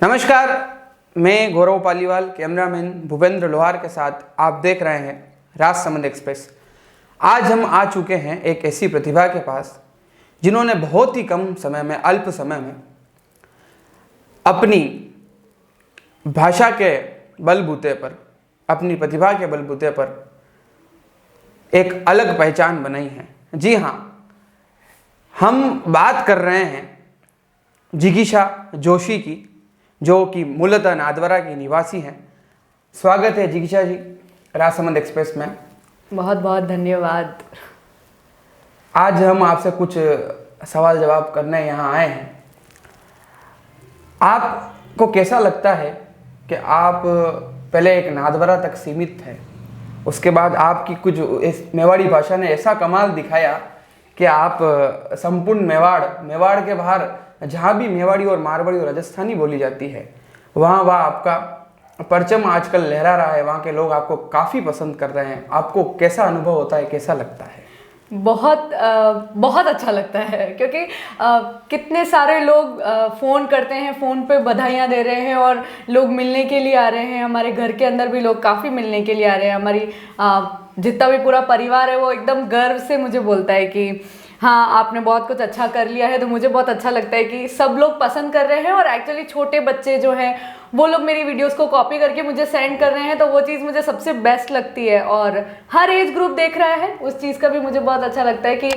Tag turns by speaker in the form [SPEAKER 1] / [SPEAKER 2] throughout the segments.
[SPEAKER 1] नमस्कार, मैं गौरव पालीवाल, कैमरामैन भूपेंद्र लोहार के साथ आप देख रहे हैं राजसमंद एक्सप्रेस। आज हम आ चुके हैं एक ऐसी प्रतिभा के पास जिन्होंने बहुत ही कम समय में, अल्प समय में अपनी भाषा के बलबूते पर, अपनी प्रतिभा के बलबूते पर एक अलग पहचान बनाई है। जी हाँ, हम बात कर रहे हैं जिगीषा जोशी की, जो कि मूलतः नादवरा की निवासी हैं। स्वागत है जिगीषा जी राजसमंद एक्सप्रेस में।
[SPEAKER 2] बहुत बहुत धन्यवाद।
[SPEAKER 1] आज हम आपसे कुछ सवाल जवाब करने यहाँ आए हैं। आपको कैसा लगता है कि आप पहले एक नादवरा तक सीमित थे, उसके बाद आपकी कुछ इस मेवाड़ी भाषा ने ऐसा कमाल दिखाया कि आप संपूर्ण मेवाड़ के बाहर जहाँ भी मेवाड़ी और मारवाड़ी और राजस्थानी बोली जाती है वहाँ आपका परचम आजकल लहरा रहा है। वहाँ के लोग आपको काफ़ी पसंद कर रहे हैं। आपको कैसा अनुभव होता है, कैसा लगता है?
[SPEAKER 2] बहुत अच्छा लगता है, क्योंकि कितने सारे लोग फ़ोन करते हैं, फ़ोन पे बधाइयाँ दे रहे हैं और लोग मिलने के लिए आ रहे हैं। हमारे घर के अंदर भी लोग काफ़ी मिलने के लिए आ रहे हैं। हमारी जितना भी पूरा परिवार है वो एकदम गर्व से मुझे बोलता है कि हाँ, आपने बहुत कुछ अच्छा कर लिया है। तो मुझे बहुत अच्छा लगता है कि सब लोग पसंद कर रहे हैं। और एक्चुअली छोटे बच्चे जो हैं वो लोग मेरी वीडियोस को कॉपी करके मुझे सेंड कर रहे हैं, तो वो चीज़ मुझे सबसे बेस्ट लगती है। और हर एज ग्रुप देख रहा है, उस चीज़ का भी मुझे बहुत अच्छा लगता है कि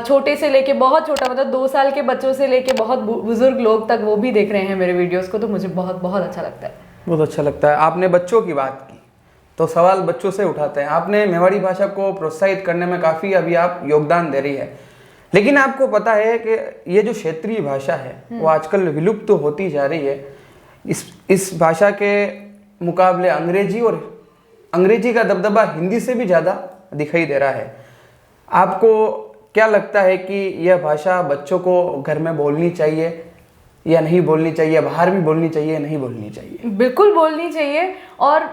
[SPEAKER 2] छोटे से लेके बहुत छोटा, मतलब 2 साल के बच्चों से लेके बहुत बुजुर्ग लोग तक वो भी देख रहे हैं मेरे वीडियोज़ को। तो मुझे बहुत बहुत अच्छा लगता है।
[SPEAKER 1] बहुत अच्छा लगता है। आपने बच्चों की बात की तो सवाल बच्चों से उठाते हैं। आपने मेवाड़ी भाषा को प्रोत्साहित करने में काफ़ी अभी आप योगदान दे रही है, लेकिन आपको पता है कि ये जो क्षेत्रीय भाषा है वो आजकल विलुप्त तो होती जा रही है। इस भाषा के मुकाबले अंग्रेजी का दबदबा हिंदी से भी ज़्यादा दिखाई दे रहा है। आपको क्या लगता है कि यह भाषा बच्चों को घर में बोलनी चाहिए या नहीं बोलनी चाहिए, बाहर भी बोलनी चाहिए, नहीं बोलनी चाहिए?
[SPEAKER 2] बिल्कुल बोलनी चाहिए। और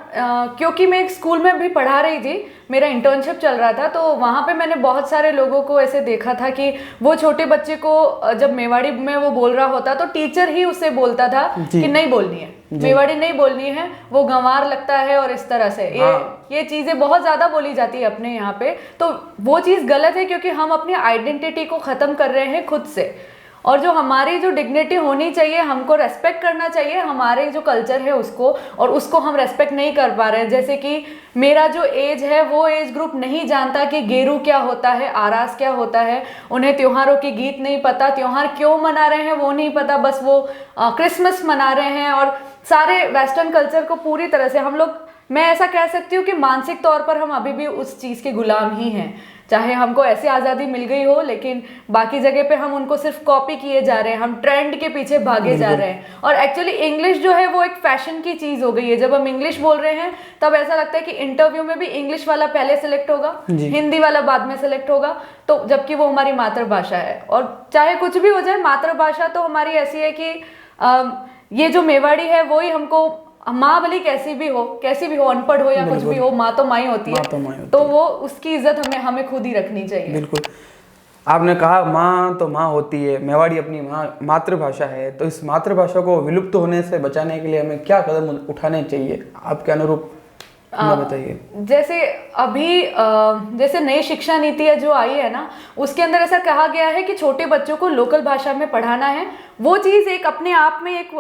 [SPEAKER 2] क्योंकि मैं एक स्कूल में भी पढ़ा रही थी, मेरा इंटर्नशिप चल रहा था, तो वहाँ पे मैंने बहुत सारे लोगों को ऐसे देखा था कि वो छोटे बच्चे को जब मेवाड़ी में वो बोल रहा होता तो टीचर ही उसे बोलता था कि नहीं बोलनी है, मेवाड़ी नहीं बोलनी है, वो गंवार लगता है। और इस तरह से ये चीज़ें बहुत ज़्यादा बोली जाती है अपने यहाँ पे। तो वो चीज़ गलत है, क्योंकि हम अपनी आइडेंटिटी को ख़त्म कर रहे हैं खुद से। और जो हमारी जो डिग्निटी होनी चाहिए, हमको रेस्पेक्ट करना चाहिए हमारे जो कल्चर है उसको, और उसको हम रेस्पेक्ट नहीं कर पा रहे हैं। जैसे कि मेरा जो एज है वो एज ग्रुप नहीं जानता कि गेरू क्या होता है, आरास क्या होता है। उन्हें त्योहारों के गीत नहीं पता, त्योहार क्यों मना रहे हैं वो नहीं पता, बस वो क्रिसमस मना रहे हैं। और सारे वेस्टर्न कल्चर को पूरी तरह से हम लोग, मैं ऐसा कह सकती हूँ कि मानसिक तौर पर हम अभी भी उस चीज़ के गुलाम ही हैं। चाहे हमको ऐसी आज़ादी मिल गई हो, लेकिन बाकी जगह पे हम उनको सिर्फ कॉपी किए जा रहे हैं, हम ट्रेंड के पीछे भागे जा रहे हैं। और एक्चुअली इंग्लिश जो है वो एक फैशन की चीज़ हो गई है। जब हम इंग्लिश बोल रहे हैं तब ऐसा लगता है कि इंटरव्यू में भी इंग्लिश वाला पहले सेलेक्ट होगा, हिंदी वाला बाद में सेलेक्ट होगा, तो जबकि वो हमारी मातृभाषा है। और चाहे कुछ भी हो जाए, मातृभाषा तो हमारी ऐसी है कि ये जो मेवाड़ी है वो ही हमको, माँ भली कैसी भी हो, अनपढ़ हो या कुछ भी हो, माँ तो माँ होती है। तो वो उसकी इज्जत हमें खुद ही रखनी चाहिए।
[SPEAKER 1] बिल्कुल। आपने कहा माँ तो माँ होती है, मेवाड़ी अपनी मातृभाषा है, तो इस मातृभाषा को विलुप्त होने से बचाने के लिए हमें क्या कदम उठाने चाहिए आपके अनुरूप, बताइए।
[SPEAKER 2] जैसे अभी जैसे नई शिक्षा नीति है जो आई है ना, उसके अंदर ऐसा कहा गया है कि छोटे बच्चों को लोकल भाषा में पढ़ाना है। वो चीज़ एक अपने आप में एक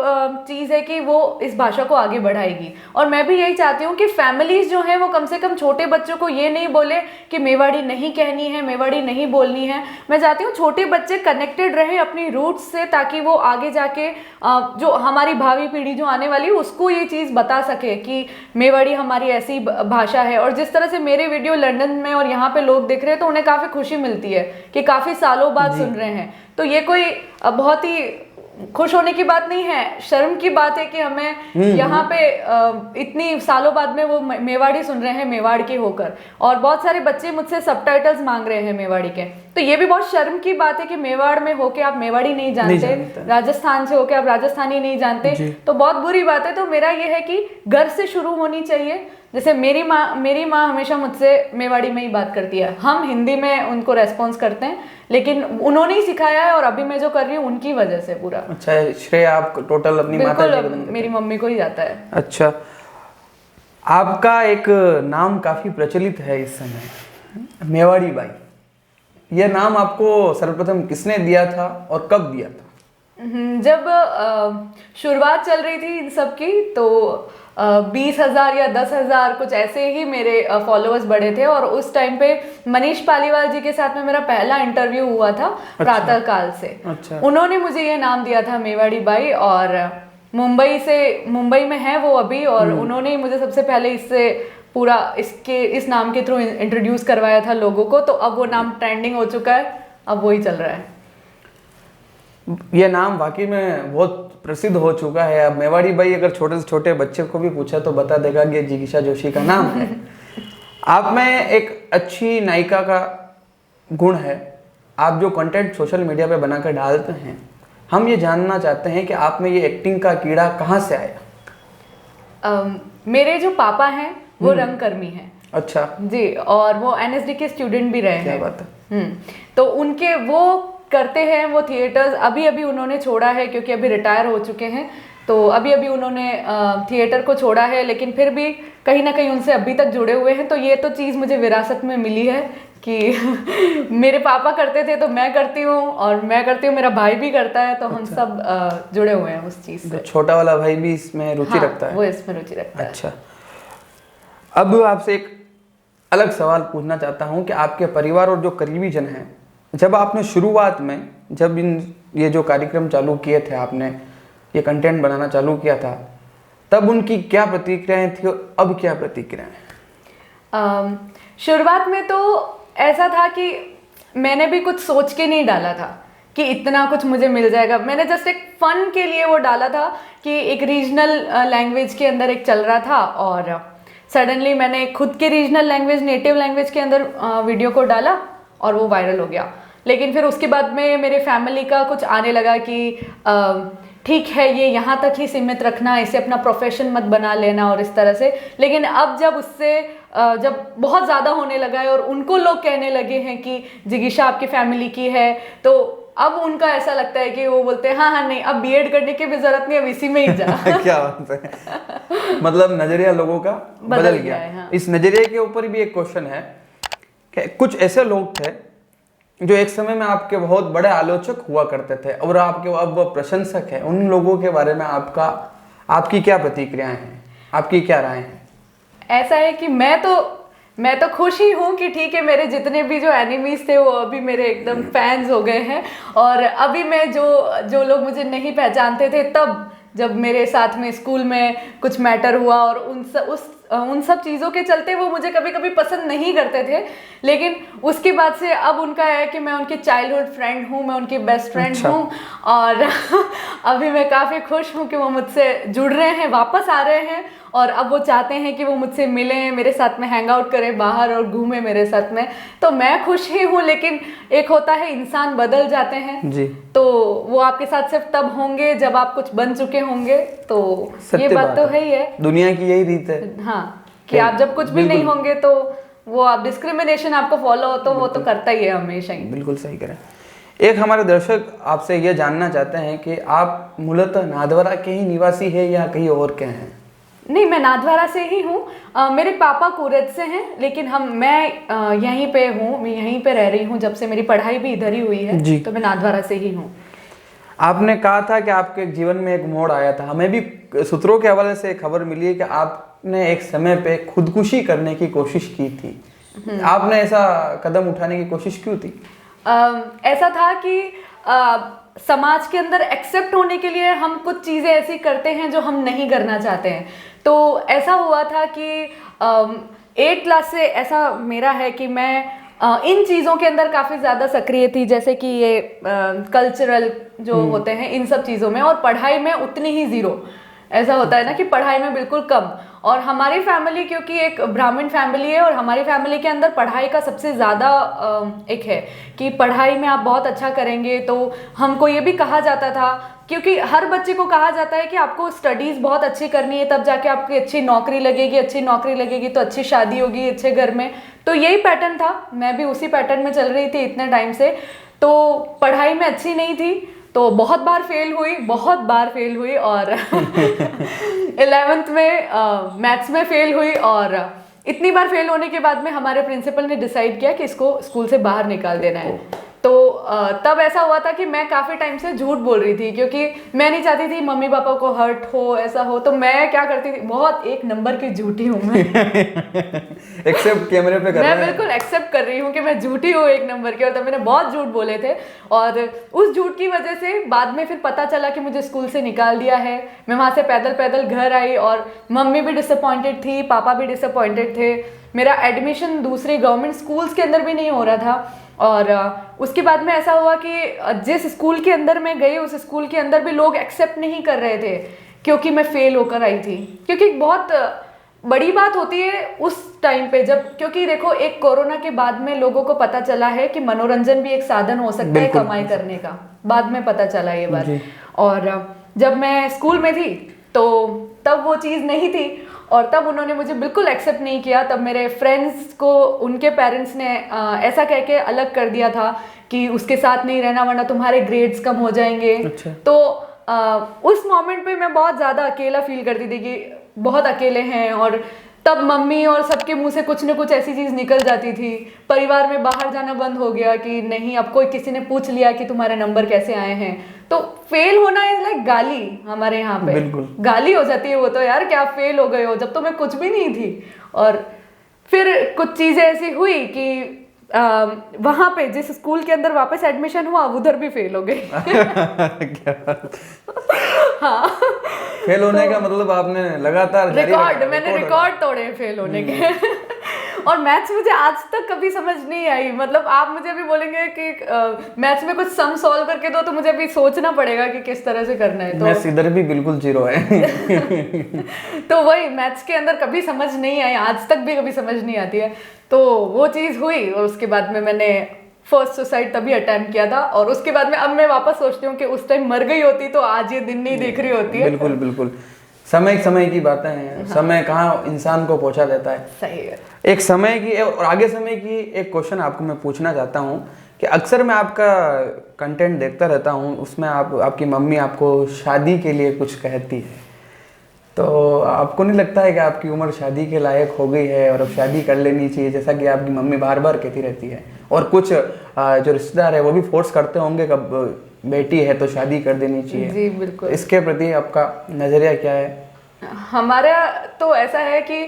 [SPEAKER 2] चीज़ है कि वो इस भाषा को आगे बढ़ाएगी। और मैं भी यही चाहती हूँ कि फैमिलीज जो हैं वो कम से कम छोटे बच्चों को ये नहीं बोले कि मेवाड़ी नहीं कहनी है, मेवाड़ी नहीं बोलनी है। मैं चाहती हूँ छोटे बच्चे कनेक्टेड रहें अपनी रूट्स से, ताकि वो आगे जाके जो हमारी भावी पीढ़ी जो आने वाली है उसको ये चीज़ बता सके कि मेवाड़ी हमारी ऐसी भाषा है। और जिस तरह से मेरे वीडियो लंदन में और यहाँ पे लोग देख रहे हैं, तो उन्हें काफ़ी खुशी मिलती है कि काफ़ी सालों बाद सुन रहे हैं। तो ये कोई बहुत ही खुश होने की बात नहीं है, शर्म की बात है कि हमें यहाँ पे इतनी सालों बाद में वो मेवाड़ी सुन रहे हैं, मेवाड़ के होकर। और बहुत सारे बच्चे मुझसे सबटाइटल्स मांग रहे हैं मेवाड़ी के, तो ये भी बहुत शर्म की बात है कि मेवाड़ में होके आप मेवाड़ी नहीं जानते, राजस्थान से होके आप राजस्थानी नहीं जानते, तो बहुत बुरी बात है। तो मेरा ये है कि घर से शुरू होनी चाहिए। जैसे मेरी माँ हमेशा मुझसे मेवाड़ी में ही बात करती है, हम हिंदी में उनको रेस्पॉन्स करते हैं, लेकिन उन्होंने ही सिखाया है और अभी मैं जो कर रही हूँ उनकी वजह से पूरा।
[SPEAKER 1] अच्छा, श्रेय आप टोटल अपनी माता जी को देते हैं?
[SPEAKER 2] मेरी मम्मी को ही जाता है।
[SPEAKER 1] अच्छा, आपका एक नाम काफी प्रचलित है इस समय, मेवाड़ी बाई। यह नाम आपको सर्वप्रथम किसने दिया था और कब दिया था?
[SPEAKER 2] जब शुरुआत चल रही थी इन सब की, तो 20,000 या 10,000 कुछ ऐसे ही मेरे फॉलोअर्स बढ़े थे, और उस टाइम पे मनीष पालीवाल जी के साथ में मेरा पहला इंटरव्यू हुआ था।
[SPEAKER 1] अच्छा।
[SPEAKER 2] प्रातः काल से। अच्छा। उन्होंने मुझे ये नाम दिया था मेवाड़ी बाई, और मुंबई में है वो अभी, और उन्होंने ही मुझे सबसे पहले इससे पूरा इस नाम के थ्रू इंट्रोड्यूस करवाया था लोगों को। तो अब वो नाम ट्रेंडिंग हो चुका है, अब वही चल रहा है।
[SPEAKER 1] यह नाम वाकई में बहुत प्रसिद्ध हो चुका है। अब मेवाड़ी बाई अगर छोटे से छोटे बच्चे को भी पूछा तो बता देगा कि जिगीषा जोशी का नाम है। आप में एक अच्छी नायिका का गुण है, आप जो कंटेंट सोशल मीडिया पे बनाकर डालते हैं, हम ये जानना चाहते हैं कि आप में ये एक्टिंग का कीड़ा कहाँ से आया?
[SPEAKER 2] मेरे जो पापा हैं वो रंगकर्मी हैं।
[SPEAKER 1] अच्छा
[SPEAKER 2] जी, और वो NSD के स्टूडेंट भी रहे हैं।
[SPEAKER 1] क्या बात है।
[SPEAKER 2] तो उनके वो करते हैं वो थिएटर्स, अभी उन्होंने छोड़ा है क्योंकि अभी रिटायर हो चुके हैं। तो अभी उन्होंने थिएटर को छोड़ा है, लेकिन फिर भी कहीं ना कहीं उनसे अभी तक जुड़े हुए हैं। तो ये तो चीज़ मुझे विरासत में मिली है कि मेरे पापा करते थे तो मैं करती हूँ, और मैं करती हूँ, मेरा भाई भी करता है, तो हम सब जुड़े हुए हैं उस चीज़ से।
[SPEAKER 1] तो छोटा वाला भाई भी इसमें रुचि रखता है?
[SPEAKER 2] वो इसमें रुचि रखता है।
[SPEAKER 1] अच्छा, अब आपसे एक अलग सवाल पूछना चाहता हूँ कि आपके परिवार और जो करीबी जन हैं, जब आपने शुरुआत में जब ये जो कार्यक्रम चालू किए थे, आपने ये कंटेंट बनाना चालू किया था, तब उनकी क्या प्रतिक्रियाएं थी और अब क्या प्रतिक्रियाएं?
[SPEAKER 2] शुरुआत में तो ऐसा था कि मैंने भी कुछ सोच के नहीं डाला था कि इतना कुछ मुझे मिल जाएगा। मैंने जस्ट एक फन के लिए वो डाला था कि एक रीजनल लैंग्वेज के अंदर एक चल रहा था, और सडनली मैंने खुद के रीजनल लैंग्वेज, नेटिव लैंग्वेज के अंदर वीडियो को डाला और वो वायरल हो गया। लेकिन फिर उसके बाद में मेरे फैमिली का कुछ आने लगा कि ठीक है, ये यहाँ तक ही सीमित रखना, इसे अपना प्रोफेशन मत बना लेना और इस तरह से। लेकिन अब जब उससे जब बहुत ज़्यादा होने लगा है और उनको लोग कहने लगे हैं कि जिगीषा आपकी फैमिली की है, तो अब उनका ऐसा लगता है कि वो बोलते हैं हाँ नहीं, अब बीएड करने की भी जरूरत नहीं, अब इसी में ही जा।
[SPEAKER 1] क्या बात है। मतलब नजरिया लोगों का बदल गया है। हाँ। इस नजरिए के ऊपर भी एक क्वेश्चन है कि कुछ ऐसे लोग थे जो एक समय में आपके बहुत बड़े आलोचक हुआ करते थे और आपके अब वो प्रशंसक हैं, उन लोगों के बारे में आपकी क्या प्रतिक्रियाएं हैं, आपकी क्या राय है?
[SPEAKER 2] ऐसा है कि मैं तो खुश ही हूँ कि ठीक है, मेरे जितने भी जो एनिमीज थे वो अभी मेरे एकदम फैंस हो गए हैं। और अभी मैं जो लोग मुझे नहीं पहचानते थे, तब जब मेरे साथ में स्कूल में कुछ मैटर हुआ और उन सब चीज़ों के चलते वो मुझे कभी कभी पसंद नहीं करते थे, लेकिन उसके बाद से अब उनका है कि मैं उनकी चाइल्डहुड फ्रेंड हूँ, मैं उनकी बेस्ट फ्रेंड हूँ। और अभी मैं काफ़ी खुश हूँ कि वो मुझसे जुड़ रहे हैं, वापस आ रहे हैं, और अब वो चाहते हैं कि वो मुझसे मिलें, मेरे साथ में हैंग आउट करें बाहर और घूमें मेरे साथ में। तो मैं खुश ही हूँ, लेकिन एक होता है इंसान बदल जाते हैं जी। तो वो आपके साथ सिर्फ तब होंगे जब आप कुछ बन चुके होंगे। तो ये बात तो है ही है,
[SPEAKER 1] दुनिया की यही रीत है।
[SPEAKER 2] हाँ, कि आप जब कुछ भी नहीं होंगे तो वो आप डिस्क्रिमिनेशन आपको फॉलो हो तो वो तो करता ही है हमेशा ही।
[SPEAKER 1] बिल्कुल सही करें। एक हमारे दर्शक आपसे ये जानना चाहते हैं कि आप मूलतः नाथद्वारा के ही निवासी है या कहीं और के हैं?
[SPEAKER 2] नहीं, मैं नाथद्वारा से ही हूँ। मेरे पापा कूरत से हैं, लेकिन मैं यहीं पे हूँ, मैं यहीं पे रह रही हूँ जब से मेरी पढ़ाई भी इधर ही हुई है, तो मैं नाथद्वारा से ही हूँ।
[SPEAKER 1] आपने कहा था कि आपके जीवन में एक मोड़ आया था, हमें भी सूत्रों के हवाले से खबर मिली है कि आपने एक समय पे खुदकुशी करने की कोशिश की थी। आपने ऐसा कदम उठाने की कोशिश क्यों थी?
[SPEAKER 2] ऐसा था कि समाज के अंदर एक्सेप्ट होने के लिए हम कुछ चीज़ें ऐसी करते हैं जो हम नहीं करना चाहते हैं। तो ऐसा हुआ था कि 8th क्लास से ऐसा मेरा है कि मैं इन चीज़ों के अंदर काफ़ी ज़्यादा सक्रिय थी, जैसे कि ये कल्चरल जो होते हैं इन सब चीज़ों में, और पढ़ाई में उतनी ही ज़ीरो। ऐसा होता है ना कि पढ़ाई में बिल्कुल कम। और हमारी फैमिली क्योंकि एक ब्राह्मण फैमिली है, और हमारी फैमिली के अंदर पढ़ाई का सबसे ज़्यादा एक है कि पढ़ाई में आप बहुत अच्छा करेंगे। तो हमको ये भी कहा जाता था, क्योंकि हर बच्चे को कहा जाता है कि आपको स्टडीज़ बहुत अच्छी करनी है, तब जाके आपकी अच्छी नौकरी लगेगी, अच्छी नौकरी लगेगी तो अच्छी शादी होगी अच्छे घर में। तो यही पैटर्न था, मैं भी उसी पैटर्न में चल रही थी इतने टाइम से। तो पढ़ाई में अच्छी नहीं थी, तो बहुत बार फेल हुई और 11th में मैथ्स में फेल हुई। और इतनी बार फेल होने के बाद में हमारे प्रिंसिपल ने डिसाइड किया कि इसको स्कूल से बाहर निकाल देना है। तो तब ऐसा हुआ था कि मैं काफ़ी टाइम से झूठ बोल रही थी, क्योंकि मैं नहीं चाहती थी मम्मी पापा को हर्ट हो, ऐसा हो। तो मैं क्या करती थी, बहुत एक नंबर की झूठी हूँ मैं।
[SPEAKER 1] एक्सेप्ट कैमरे पे कर रहे हैं।
[SPEAKER 2] मैं बिल्कुल एक्सेप्ट कर रही हूँ कि मैं झूठी हूँ एक नंबर की। और तब मैंने बहुत झूठ बोले थे, और उस झूठ की वजह से बाद में फिर पता चला कि मुझे स्कूल से निकाल दिया है। मैं वहाँ से पैदल पैदल घर आई, और मम्मी भी डिसअपॉइंटेड थी, पापा भी डिसअपॉइंटेड थे। मेरा एडमिशन दूसरे गवर्नमेंट स्कूल्स के अंदर भी नहीं हो रहा था। और उसके बाद में ऐसा हुआ कि जिस स्कूल के अंदर मैं गई, उस स्कूल के अंदर भी लोग एक्सेप्ट नहीं कर रहे थे, क्योंकि मैं फेल होकर आई थी। क्योंकि बहुत बड़ी बात होती है उस टाइम पे, जब, क्योंकि देखो एक कोरोना के बाद में लोगों को पता चला है कि मनोरंजन भी एक साधन हो सकता है कमाई करने का। बाद में पता चला ये बात। और जब मैं स्कूल में थी तो तब वो चीज़ नहीं थी, और तब उन्होंने मुझे बिल्कुल एक्सेप्ट नहीं किया। तब मेरे फ्रेंड्स को उनके पेरेंट्स ने ऐसा कह के अलग कर दिया था कि उसके साथ नहीं रहना वरना तुम्हारे ग्रेड्स कम हो जाएंगे।
[SPEAKER 1] अच्छा।
[SPEAKER 2] तो उस मोमेंट पे मैं बहुत ज़्यादा अकेला फील करती थी कि बहुत अकेले हैं। और तब मम्मी और सबके मुंह से कुछ न कुछ ऐसी चीज़ निकल जाती थी। परिवार में बाहर जाना बंद हो गया कि नहीं, अब कोई किसी ने पूछ लिया कि तुम्हारे नंबर कैसे आए हैं। तो फेल होना इज लाइक गाली, हमारे यहाँ पे गाली हो जाती है वो तो, यार क्या फेल हो गए हो, जब तो मैं कुछ भी नहीं थी। और फिर कुछ चीज़ें ऐसी हुई कि वहां पे जिस स्कूल के अंदर वापस एडमिशन हुआ उधर भी फेल हो गई। हाँ,
[SPEAKER 1] फेल होने का मतलब आपने लगातार
[SPEAKER 2] मैंने रिकॉर्ड तोड़े फेल होने के। और मैथ्स मुझे आज तक कभी समझ नहीं आई। मतलब आप मुझे अभी बोलेंगे कि मैथ्स में कुछ सम सॉल्व करके दो, तो मुझे अभी सोचना पड़ेगा कि किस तरह से करना है। तो
[SPEAKER 1] मैथ्स इधर भी बिल्कुल जीरो है।
[SPEAKER 2] तो वही मैथ्स के अंदर कभी समझ नहीं आई, आज तक भी कभी समझ नहीं आती है। तो वो चीज़ हुई, और उसके बाद में मैंने फर्स्ट सुसाइड तभी अटेम्प्ट किया था। और उसके बाद में अब मैं वापस सोचती हूँ कि उस टाइम मर गई होती तो आज ये दिन नहीं देख रही होती है।
[SPEAKER 1] बिल्कुल बिल्कुल, समय की बातें हैं। हाँ। समय कहाँ इंसान को पहुंचा देता है।
[SPEAKER 2] सही है।
[SPEAKER 1] एक समय की और आगे समय की एक क्वेश्चन आपको मैं पूछना चाहता हूँ कि अक्सर मैं आपका कंटेंट देखता रहता हूँ, उसमें आपकी मम्मी आपको शादी के लिए कुछ कहती है, तो आपको नहीं लगता है कि आपकी उम्र शादी के लायक हो गई है और अब शादी कर लेनी चाहिए, जैसा कि आपकी मम्मी बार बार कहती रहती है, और कुछ जो रिश्तेदार है वो भी फोर्स करते होंगे कि अब बेटी है तो शादी कर देनी चाहिए।
[SPEAKER 2] जी बिल्कुल।
[SPEAKER 1] इसके प्रति आपका नजरिया क्या है?
[SPEAKER 2] हमारा तो ऐसा है कि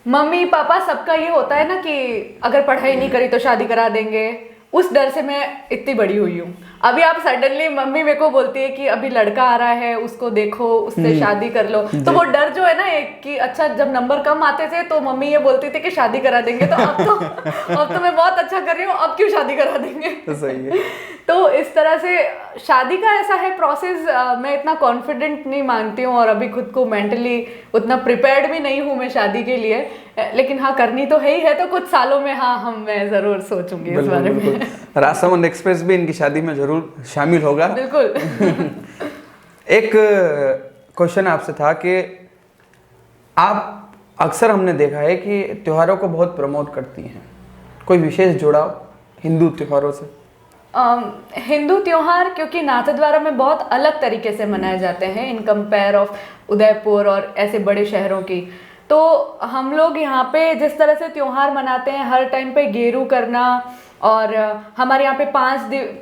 [SPEAKER 2] मम्मी पापा सबका ये होता है ना कि अगर पढ़ाई नहीं करी तो शादी करा देंगे। उस डर से मैं इतनी बड़ी हुई हूँ। अभी आप सडनली मम्मी मेरे को बोलती है कि अभी लड़का आ रहा है, उसको देखो, उससे शादी कर लो, तो वो डर जो है ना एक कि अच्छा, जब नंबर कम आते थे तो मम्मी ये बोलती थी कि शादी करा देंगे, तो अब तो मैं बहुत अच्छा कर रही हूँ, अब क्यों शादी करा देंगे।
[SPEAKER 1] तो सही है।
[SPEAKER 2] तो इस तरह से शादी का ऐसा है प्रोसेस, मैं इतना कॉन्फिडेंट नहीं मानती हूँ, और अभी खुद को मेंटली उतना प्रिपेयर्ड भी नहीं हूँ मैं शादी के लिए। लेकिन हाँ, करनी तो है ही है, तो कुछ सालों में हाँ मैं जरूर सोचूंगी इस बारे में।
[SPEAKER 1] राजसमंद एक्सप्रेस भी इनकी शादी में जरूर शामिल होगा।
[SPEAKER 2] बिल्कुल।
[SPEAKER 1] एक क्वेश्चन आपसे था कि आप अक्सर हमने देखा है कि त्योहारों को बहुत प्रमोट करती हैं, कोई विशेष जुड़ाव हिंदू त्योहारों से?
[SPEAKER 2] हिंदू त्योहार क्योंकि नाथद्वारा में बहुत अलग तरीके से मनाए जाते हैं इन कंपेयर ऑफ उदयपुर और ऐसे बड़े शहरों की। तो हम लोग यहाँ पे जिस तरह से त्योहार मनाते हैं, हर टाइम पे गेरू करना, और हमारे यहाँ पे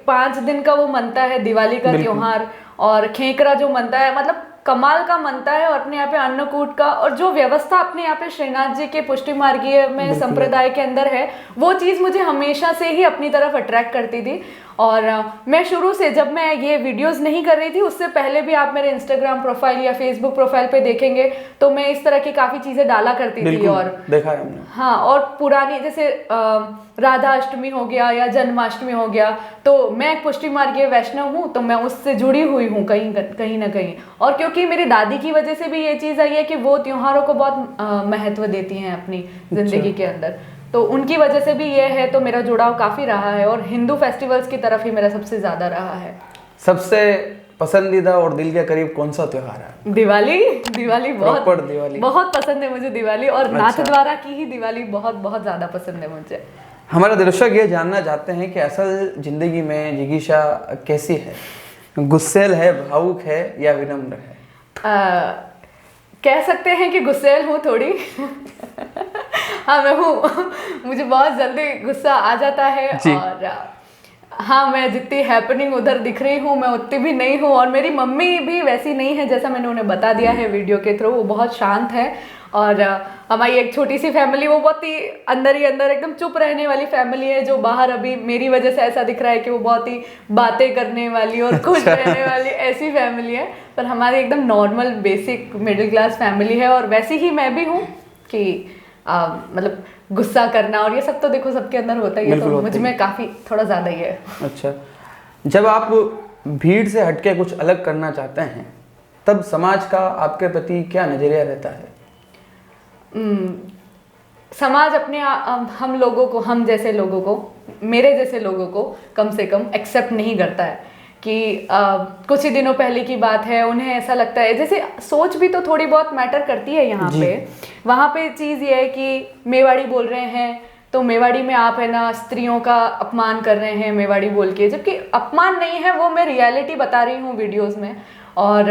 [SPEAKER 2] 5 दिन का वो मनता है दिवाली का त्योहार, और खेकरा जो मनता है, मतलब कमाल का मनता है। और अपने यहाँ पे अन्नकूट का, और जो व्यवस्था अपने यहाँ पे श्रीनाथ जी के पुष्टि मार्गीय में संप्रदाय के अंदर है, वो चीज़ मुझे हमेशा से ही अपनी तरफ अट्रैक्ट करती थी। और मैं शुरू से, जब मैं ये वीडियोस नहीं कर रही थी उससे पहले भी आप मेरे इंस्टाग्राम प्रोफाइल या फेसबुक प्रोफाइल पे देखेंगे तो मैं इस तरह की काफ़ी चीज़ें डाला करती थी। और
[SPEAKER 1] देखा है हमने।
[SPEAKER 2] हाँ, और पुरानी जैसे राधा अष्टमी हो गया या जन्माष्टमी हो गया, तो मैं एक पुष्टि मार्गीय वैष्णव हूँ, तो मैं उससे जुड़ी हुई हूँ कहीं ना कहीं। और क्योंकि मेरी दादी की वजह से भी ये चीज़ आई है कि वो त्योहारों को बहुत महत्व देती हैं अपनी जिंदगी के अंदर, तो उनकी वजह से भी ये है, तो मेरा जुड़ाव काफ़ी रहा है और हिंदू फेस्टिवल्स की तरफ ही मेरा सबसे ज़्यादा रहा है।
[SPEAKER 1] सबसे पसंदीदा और दिल के करीब कौन सा त्योहार है?
[SPEAKER 2] दिवाली। दिवाली
[SPEAKER 1] दिवाली
[SPEAKER 2] बहुत पसंद है मुझे, दिवाली। और नाथ द्वारा की ही दिवाली बहुत बहुत ज़्यादा पसंद है मुझे।
[SPEAKER 1] हमारे दर्शक ये जानना चाहते हैं कि असल जिंदगी में जिगीशा कैसी है, गुस्सैल है, भावुक है या विनम्र है?
[SPEAKER 2] कह सकते हैं कि गुस्सैल हूँ थोड़ी। हाँ मैं हूँ, मुझे बहुत जल्दी गुस्सा आ जाता है। और हाँ, मैं जितनी हैपनिंग उधर दिख रही हूँ मैं उतनी भी नहीं हूँ। और मेरी मम्मी भी वैसी नहीं है, जैसा मैंने उन्हें बता दिया है वीडियो के थ्रू, वो बहुत शांत है। और हमारी एक छोटी सी फैमिली, वो बहुत ही अंदर एकदम चुप रहने वाली फैमिली है, जो बाहर अभी मेरी वजह से ऐसा दिख रहा है कि वो बहुत ही बातें करने वाली और खुश रहने वाली ऐसी फैमिली है। पर हमारी एकदम normal basic middle class family है। और वैसी ही मैं भी हूँ कि मतलब गुस्सा करना और ये सब तो देखो सबके अंदर होता ही है, तो मुझ में काफ़ी थोड़ा ज़्यादा ही है।
[SPEAKER 1] अच्छा, जब आप भीड़ से हटके कुछ अलग करना चाहते हैं तब समाज का आपके प्रति क्या नजरिया रहता है?
[SPEAKER 2] समाज अपने हम लोगों को, हम जैसे लोगों को, मेरे जैसे लोगों को कम से कम एक्सेप्ट नहीं करता है। कि कुछ ही दिनों पहले की बात है, उन्हें ऐसा लगता है, जैसे सोच भी तो थोड़ी बहुत मैटर करती है यहाँ पे। वहाँ पे चीज़ ये है कि मेवाड़ी बोल रहे हैं तो मेवाड़ी में आप है ना स्त्रियों का अपमान कर रहे हैं मेवाड़ी बोल के, जबकि अपमान नहीं है वो, मैं रियलिटी बता रही हूँ वीडियोज़ में। और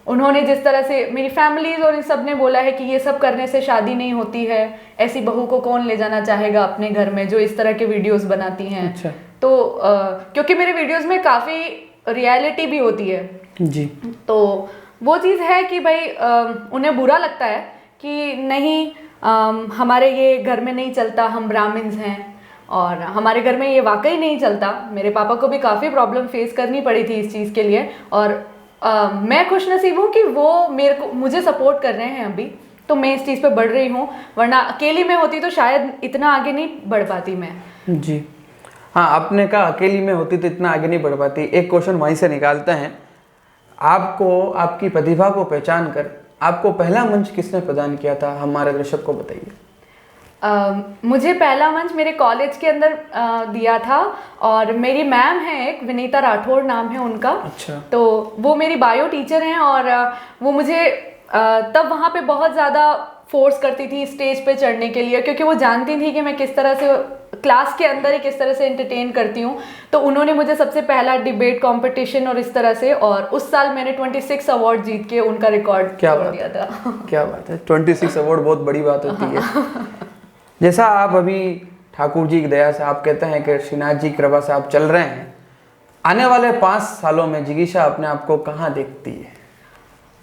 [SPEAKER 2] उन्होंने जिस तरह से मेरी फैमिलीज और इन सब ने बोला है कि ये सब करने से शादी नहीं होती है, ऐसी बहू को कौन ले जाना चाहेगा अपने घर में जो इस तरह के वीडियोस बनाती हैं।
[SPEAKER 1] अच्छा।
[SPEAKER 2] तो क्योंकि मेरे वीडियोस में काफ़ी रियलिटी भी होती है
[SPEAKER 1] जी,
[SPEAKER 2] तो वो चीज़ है कि भाई उन्हें बुरा लगता है कि नहीं, हमारे ये घर में नहीं चलता, हम ब्राह्मण्स हैं और हमारे घर में ये वाकई नहीं चलता। मेरे पापा को भी काफ़ी प्रॉब्लम फेस करनी पड़ी थी इस चीज़ के लिए। और मैं खुशनसीब हूँ कि वो मुझे सपोर्ट कर रहे हैं अभी, तो मैं इस चीज़ पे बढ़ रही हूँ, वरना अकेली में होती तो शायद इतना आगे नहीं बढ़ पाती मैं।
[SPEAKER 1] जी हाँ, आपने कहा अकेली में होती तो इतना आगे नहीं बढ़ पाती। एक क्वेश्चन वहीं से निकालते हैं, आपको आपकी प्रतिभा को पहचान कर आपको पहला मंच किसने प्रदान किया था, हमारे दर्शक को बताइए।
[SPEAKER 2] मुझे पहला मंच मेरे कॉलेज के अंदर दिया था और मेरी मैम है एक, विनीता राठौड़ नाम है उनका।
[SPEAKER 1] अच्छा।
[SPEAKER 2] तो वो मेरी बायो टीचर हैं और वो मुझे तब वहाँ पे बहुत ज़्यादा फोर्स करती थी स्टेज पे चढ़ने के लिए, क्योंकि वो जानती थी कि मैं किस तरह से क्लास के अंदर ही किस तरह से एंटरटेन करती हूँ। तो उन्होंने मुझे सबसे पहला डिबेट कंपटीशन और इस तरह से, और उस साल मैंने 26 अवार्ड जीत के उनका रिकॉर्ड तोड़ दिया था।
[SPEAKER 1] क्या बात है, 26 अवार्ड बहुत बड़ी बात होती है। जैसा आप अभी ठाकुर जी की दया से आप कहते हैं कि श्रीनाथ जी की कृपा से आप चल रहे हैं, आने वाले 5 सालों में जिगीशा अपने आप को कहाँ देखती है?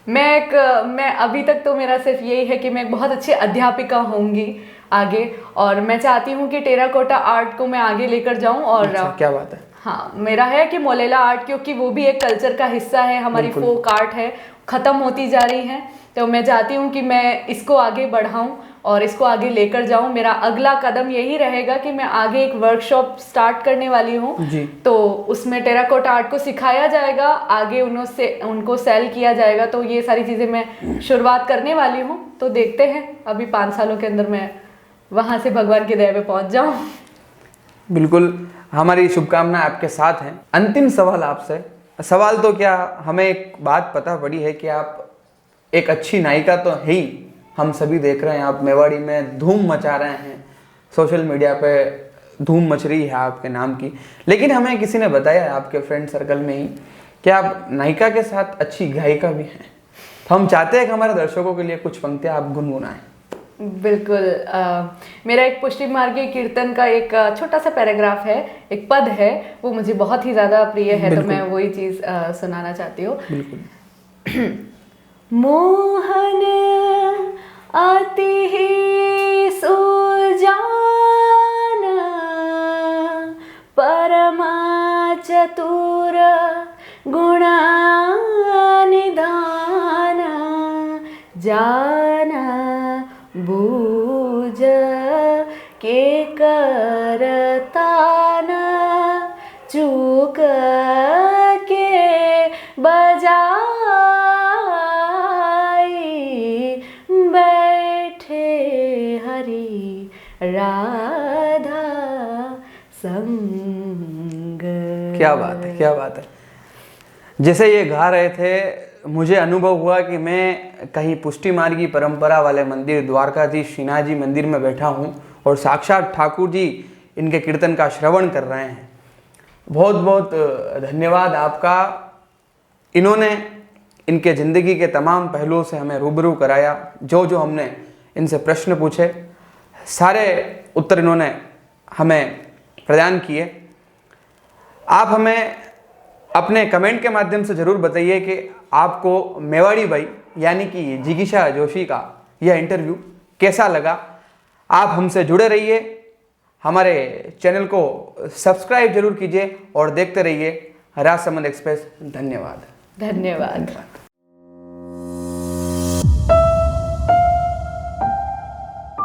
[SPEAKER 2] मैं अभी तक तो मेरा सिर्फ यही है कि मैं एक बहुत अच्छी अध्यापिका होंगी आगे, और मैं चाहती हूँ कि टेराकोटा आर्ट को मैं आगे लेकर जाऊँ। और
[SPEAKER 1] अच्छा, क्या बात है।
[SPEAKER 2] हाँ, मेरा है कि मोलेला आर्ट, क्योंकि वो भी एक कल्चर का हिस्सा है, हमारी फोक आर्ट है, ख़त्म होती जा रही है। तो मैं चाहती हूँ कि मैं इसको आगे बढ़ाऊँ और इसको आगे लेकर जाऊँ। मेरा अगला कदम यही रहेगा कि मैं आगे एक वर्कशॉप स्टार्ट करने वाली हूँ, तो उसमें टेराकोटा आर्ट को सिखाया जाएगा, आगे उनको सेल किया जाएगा। तो ये सारी चीज़ें मैं शुरुआत करने वाली हूँ, तो देखते हैं अभी 5 सालों के अंदर मैं वहाँ से भगवान की दया पे पहुँच जाऊँ।
[SPEAKER 1] बिल्कुल, हमारी शुभकामनाएं आपके साथ हैं। अंतिम सवाल आपसे, सवाल तो क्या, हमें एक बात पता पड़ी है कि आप एक अच्छी नायिका तो है ही, हम सभी देख रहे हैं, आप मेवाड़ी में धूम मचा रहे हैं, सोशल मीडिया पे धूम मच रही है आपके नाम की। लेकिन हमें किसी ने बताया आपके फ्रेंड सर्कल में ही कि आप नायिका के साथ अच्छी गायिका भी हैं। तो हम चाहते हैं कि हमारे दर्शकों के लिए कुछ पंक्तियाँ आप गुनगुनाएं।
[SPEAKER 2] बिल्कुल। मेरा एक पुष्टि मार्गीय कीर्तन का एक छोटा सा पैराग्राफ है, एक पद है, वो मुझे बहुत ही ज़्यादा प्रिय है, तो मैं वही चीज़ सुनाना चाहती हूँ। मोहन अति ही सुजान, परमा जाना बूझ के करता न चूक के बजाई बैठे हरि राधा संग।
[SPEAKER 1] क्या बात है, क्या बात है। जैसे ये गा रहे थे मुझे अनुभव हुआ कि मैं कहीं पुष्टि मार्गी परंपरा वाले मंदिर द्वारकाधीश श्रीनाथ जी मंदिर में बैठा हूँ और साक्षात ठाकुर जी इनके कीर्तन का श्रवण कर रहे हैं। बहुत बहुत धन्यवाद आपका। इन्होंने इनके ज़िंदगी के तमाम पहलुओं से हमें रूबरू कराया। जो जो हमने इनसे प्रश्न पूछे सारे उत्तर इन्होंने हमें प्रदान किए। आप हमें अपने कमेंट के माध्यम से ज़रूर बताइए कि आपको मेवाड़ी बाई यानी कि जिगीशा जोशी का यह इंटरव्यू कैसा लगा। आप हमसे जुड़े रहिए, हमारे चैनल को सब्सक्राइब जरूर कीजिए और देखते रहिए राजसमंद एक्सप्रेस। धन्यवाद।
[SPEAKER 2] धन्यवाद।